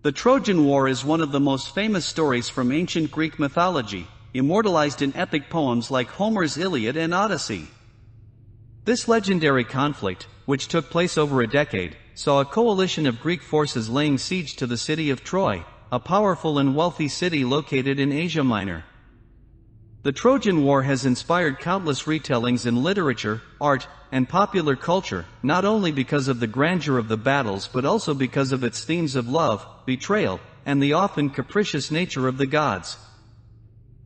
The Trojan War is one of the most famous stories from ancient Greek mythology, immortalized in epic poems like Homer's Iliad and Odyssey. This legendary conflict, which took place over a decade, saw a coalition of Greek forces laying siege to the city of Troy, a powerful and wealthy city located in Asia Minor. The Trojan War has inspired countless retellings in literature, art, and popular culture, not only because of the grandeur of the battles but also because of its themes of love, betrayal, and the often capricious nature of the gods.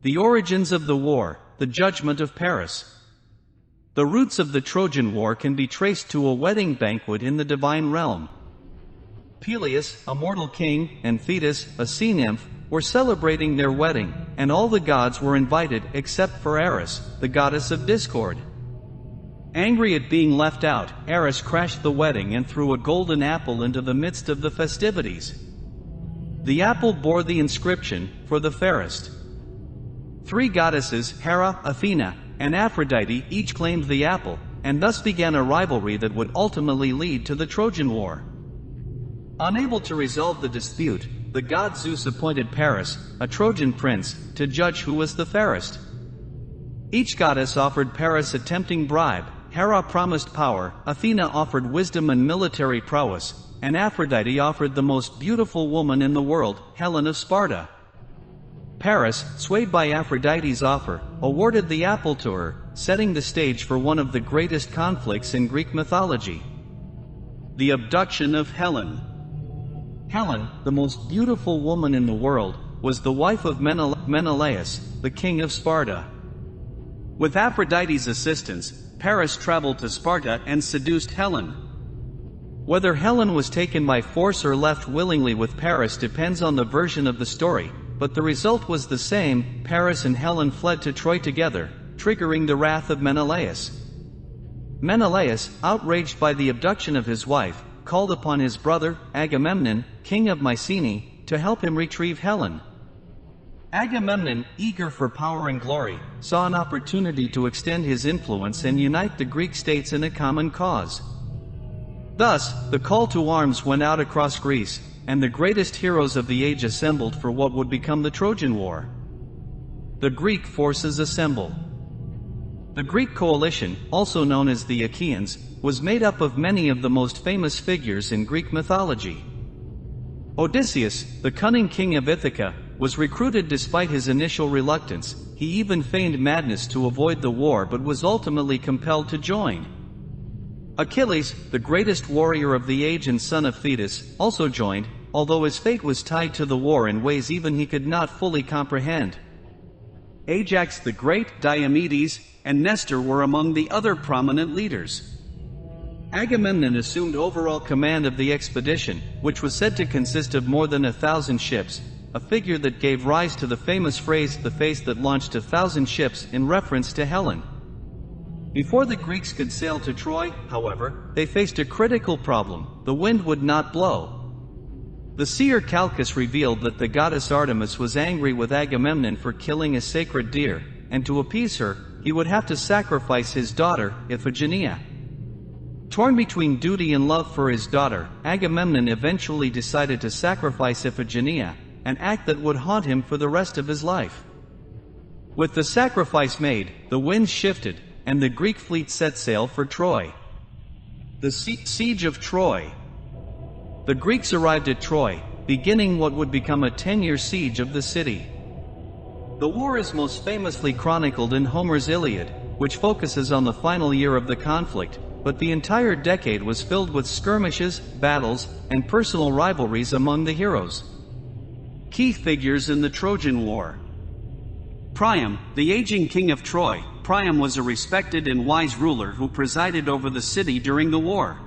The origins of the war, the judgment of Paris. The roots of the Trojan War can be traced to a wedding banquet in the divine realm. Peleus, a mortal king, and Thetis, a sea nymph, were celebrating their wedding, and all the gods were invited except for Eris, the goddess of discord. Angry at being left out, Eris crashed the wedding and threw a golden apple into the midst of the festivities. The apple bore the inscription, "For the fairest." Three goddesses, Hera, Athena, and Aphrodite, each claimed the apple, and thus began a rivalry that would ultimately lead to the Trojan War. Unable to resolve the dispute, the god Zeus appointed Paris, a Trojan prince, to judge who was the fairest. Each goddess offered Paris a tempting bribe. Hera promised power, Athena offered wisdom and military prowess, and Aphrodite offered the most beautiful woman in the world, Helen of Sparta. Paris, swayed by Aphrodite's offer, awarded the apple to her, setting the stage for one of the greatest conflicts in Greek mythology. The abduction of Helen. Helen, the most beautiful woman in the world, was the wife of Menelaus, the king of Sparta. With Aphrodite's assistance, Paris traveled to Sparta and seduced Helen. Whether Helen was taken by force or left willingly with Paris depends on the version of the story, but the result was the same. Paris and Helen fled to Troy together, triggering the wrath of Menelaus. Menelaus, outraged by the abduction of his wife, called upon his brother, Agamemnon, king of Mycenae, to help him retrieve Helen. Agamemnon, eager for power and glory, saw an opportunity to extend his influence and unite the Greek states in a common cause. Thus, the call to arms went out across Greece, and the greatest heroes of the age assembled for what would become the Trojan War. The Greek forces assemble. The Greek coalition, also known as the Achaeans, was made up of many of the most famous figures in Greek mythology. Odysseus, the cunning king of Ithaca, was recruited despite his initial reluctance. He even feigned madness to avoid the war but was ultimately compelled to join. Achilles, the greatest warrior of the age and son of Thetis, also joined, although his fate was tied to the war in ways even he could not fully comprehend. Ajax the Great, Diomedes, and Nestor were among the other prominent leaders. Agamemnon assumed overall command of the expedition, which was said to consist of more than 1,000 ships, a figure that gave rise to the famous phrase, "the face that launched 1,000 ships," in reference to Helen. Before the Greeks could sail to Troy, however, they faced a critical problem: the wind would not blow. The seer Calchas revealed that the goddess Artemis was angry with Agamemnon for killing a sacred deer, and to appease her, he would have to sacrifice his daughter, Iphigenia. Torn between duty and love for his daughter, Agamemnon eventually decided to sacrifice Iphigenia, an act that would haunt him for the rest of his life. With the sacrifice made, the winds shifted, and the Greek fleet set sail for Troy. The Siege of Troy. The Greeks arrived at Troy, beginning what would become a 10-year siege of the city. The war is most famously chronicled in Homer's Iliad, which focuses on the final year of the conflict, but the entire decade was filled with skirmishes, battles, and personal rivalries among the heroes. Key figures in the Trojan War. Priam, the aging king of Troy. Priam was a respected and wise ruler who presided over the city during the war.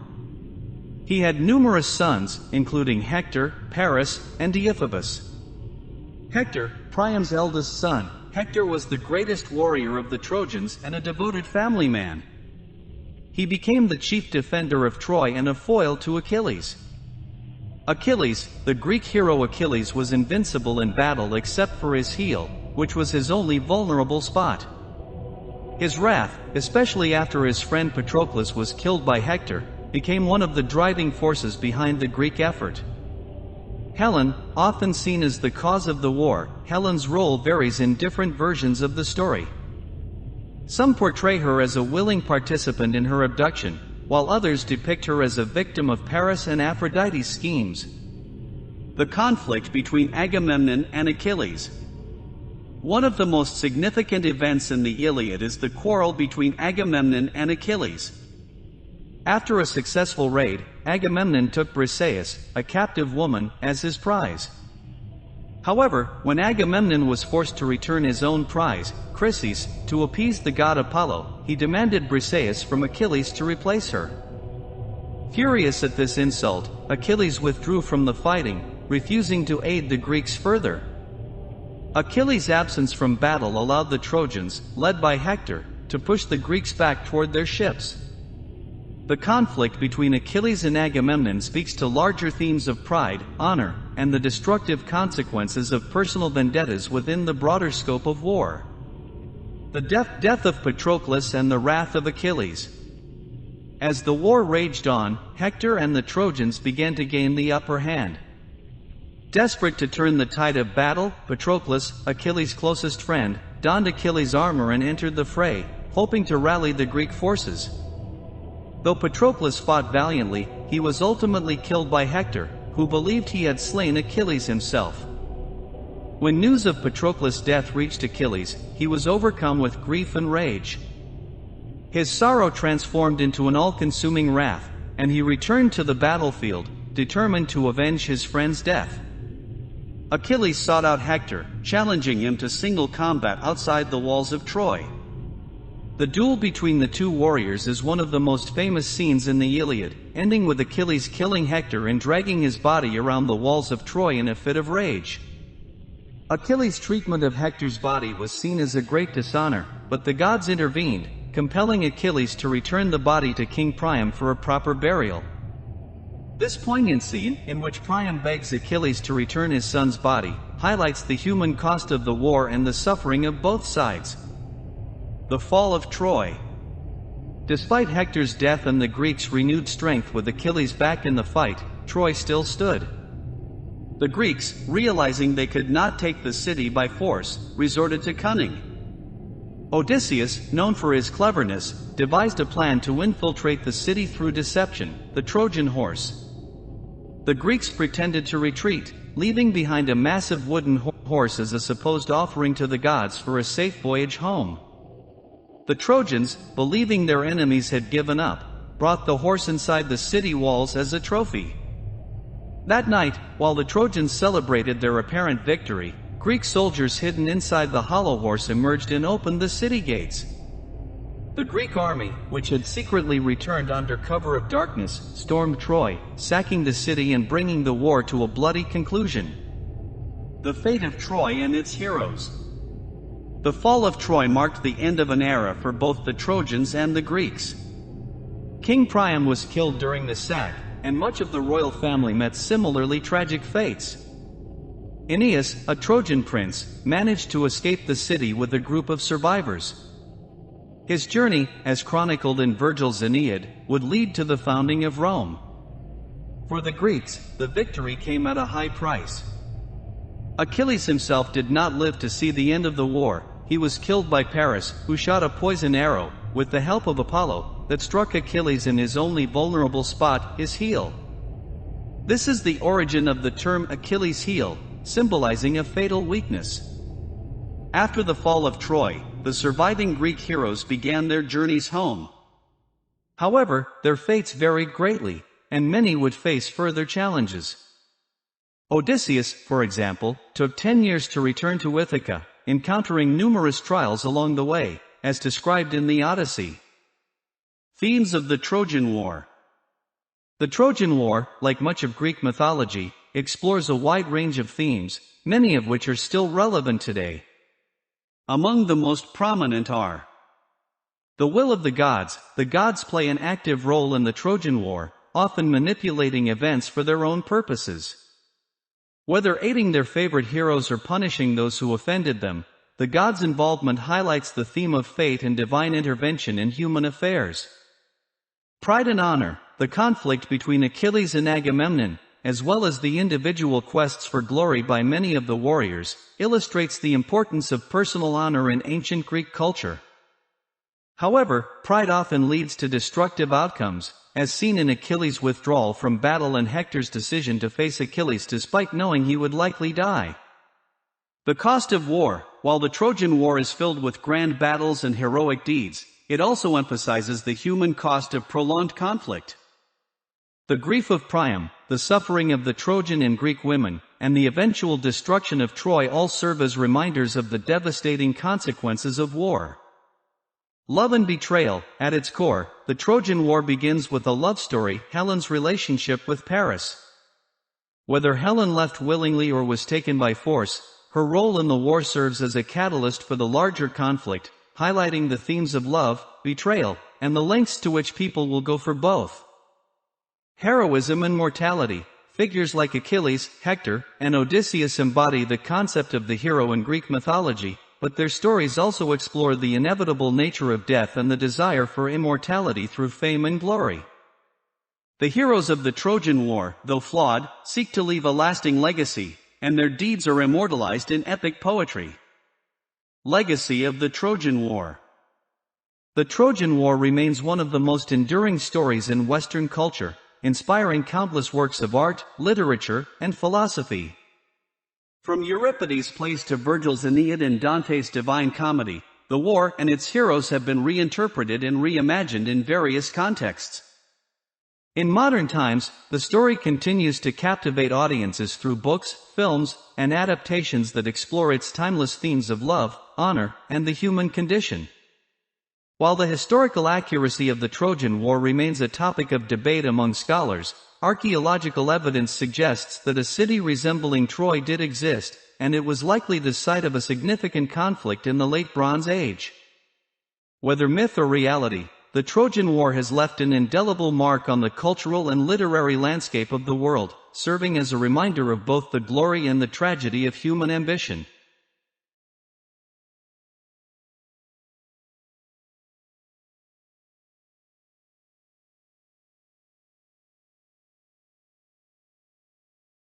He had numerous sons, including Hector, Paris, and Deiphobus. Hector, Priam's eldest son, Hector was the greatest warrior of the Trojans and a devoted family man. He became the chief defender of Troy and a foil to Achilles. Achilles, the Greek hero Achilles, was invincible in battle except for his heel, which was his only vulnerable spot. His wrath, especially after his friend Patroclus was killed by Hector, became one of the driving forces behind the Greek effort. Helen, often seen as the cause of the war, Helen's role varies in different versions of the story. Some portray her as a willing participant in her abduction, while others depict her as a victim of Paris and Aphrodite's schemes. The conflict between Agamemnon and Achilles. One of the most significant events in the Iliad is the quarrel between Agamemnon and Achilles. After a successful raid, Agamemnon took Briseis, a captive woman, as his prize. However, when Agamemnon was forced to return his own prize, Chryses, to appease the god Apollo, he demanded Briseis from Achilles to replace her. Furious at this insult, Achilles withdrew from the fighting, refusing to aid the Greeks further. Achilles' absence from battle allowed the Trojans, led by Hector, to push the Greeks back toward their ships. The conflict between Achilles and Agamemnon speaks to larger themes of pride, honor, and the destructive consequences of personal vendettas within the broader scope of war. The death of Patroclus and the wrath of Achilles. As the war raged on, Hector and the Trojans began to gain the upper hand. Desperate to turn the tide of battle, Patroclus, Achilles' closest friend, donned Achilles' armor and entered the fray, hoping to rally the Greek forces. Though Patroclus fought valiantly, he was ultimately killed by Hector, who believed he had slain Achilles himself. When news of Patroclus' death reached Achilles, he was overcome with grief and rage. His sorrow transformed into an all-consuming wrath, and he returned to the battlefield, determined to avenge his friend's death. Achilles sought out Hector, challenging him to single combat outside the walls of Troy. The duel between the two warriors is one of the most famous scenes in the Iliad, ending with Achilles killing Hector and dragging his body around the walls of Troy in a fit of rage. Achilles' treatment of Hector's body was seen as a great dishonor, but the gods intervened, compelling Achilles to return the body to King Priam for a proper burial. This poignant scene, in which Priam begs Achilles to return his son's body, highlights the human cost of the war and the suffering of both sides. The fall of Troy. Despite Hector's death and the Greeks' renewed strength with Achilles back in the fight, Troy still stood. The Greeks, realizing they could not take the city by force, resorted to cunning. Odysseus, known for his cleverness, devised a plan to infiltrate the city through deception, the Trojan horse. The Greeks pretended to retreat, leaving behind a massive wooden horse as a supposed offering to the gods for a safe voyage home. The Trojans, believing their enemies had given up, brought the horse inside the city walls as a trophy. That night, while the Trojans celebrated their apparent victory, Greek soldiers hidden inside the hollow horse emerged and opened the city gates. The Greek army, which had secretly returned under cover of darkness, stormed Troy, sacking the city and bringing the war to a bloody conclusion. The fate of Troy and its heroes. The fall of Troy marked the end of an era for both the Trojans and the Greeks. King Priam was killed during the sack, and much of the royal family met similarly tragic fates. Aeneas, a Trojan prince, managed to escape the city with a group of survivors. His journey, as chronicled in Virgil's Aeneid, would lead to the founding of Rome. For the Greeks, the victory came at a high price. Achilles himself did not live to see the end of the war. He was killed by Paris, who shot a poison arrow, with the help of Apollo, that struck Achilles in his only vulnerable spot, his heel. This is the origin of the term Achilles' heel, symbolizing a fatal weakness. After the fall of Troy, the surviving Greek heroes began their journeys home. However, their fates varied greatly, and many would face further challenges. Odysseus, for example, took 10 years to return to Ithaca, encountering numerous trials along the way, as described in the Odyssey. Themes of the Trojan War. The Trojan War, like much of Greek mythology, explores a wide range of themes, many of which are still relevant today. Among the most prominent are the will of the gods. The gods play an active role in the Trojan War, often manipulating events for their own purposes. Whether aiding their favorite heroes or punishing those who offended them, the gods' involvement highlights the theme of fate and divine intervention in human affairs. Pride and honor. The conflict between Achilles and Agamemnon, as well as the individual quests for glory by many of the warriors, illustrates the importance of personal honor in ancient Greek culture. However, pride often leads to destructive outcomes, as seen in Achilles' withdrawal from battle and Hector's decision to face Achilles despite knowing he would likely die. The cost of war. While the Trojan War is filled with grand battles and heroic deeds, it also emphasizes the human cost of prolonged conflict. The grief of Priam, the suffering of the Trojan and Greek women, and the eventual destruction of Troy all serve as reminders of the devastating consequences of war. Love and betrayal. At its core, the Trojan War begins with a love story, Helen's relationship with Paris. Whether Helen left willingly or was taken by force, her role in the war serves as a catalyst for the larger conflict, highlighting the themes of love, betrayal, and the lengths to which people will go for both. Heroism and mortality. Figures like Achilles, Hector, and Odysseus embody the concept of the hero in Greek mythology, but their stories also explore the inevitable nature of death and the desire for immortality through fame and glory. The heroes of the Trojan War, though flawed, seek to leave a lasting legacy, and their deeds are immortalized in epic poetry. Legacy of the Trojan War. The Trojan War remains one of the most enduring stories in Western culture, inspiring countless works of art, literature, and philosophy. From Euripides' plays to Virgil's Aeneid and Dante's Divine Comedy, the war and its heroes have been reinterpreted and reimagined in various contexts. In modern times, the story continues to captivate audiences through books, films, and adaptations that explore its timeless themes of love, honor, and the human condition. While the historical accuracy of the Trojan War remains a topic of debate among scholars, archaeological evidence suggests that a city resembling Troy did exist, and it was likely the site of a significant conflict in the Late Bronze Age. Whether myth or reality, the Trojan War has left an indelible mark on the cultural and literary landscape of the world, serving as a reminder of both the glory and the tragedy of human ambition.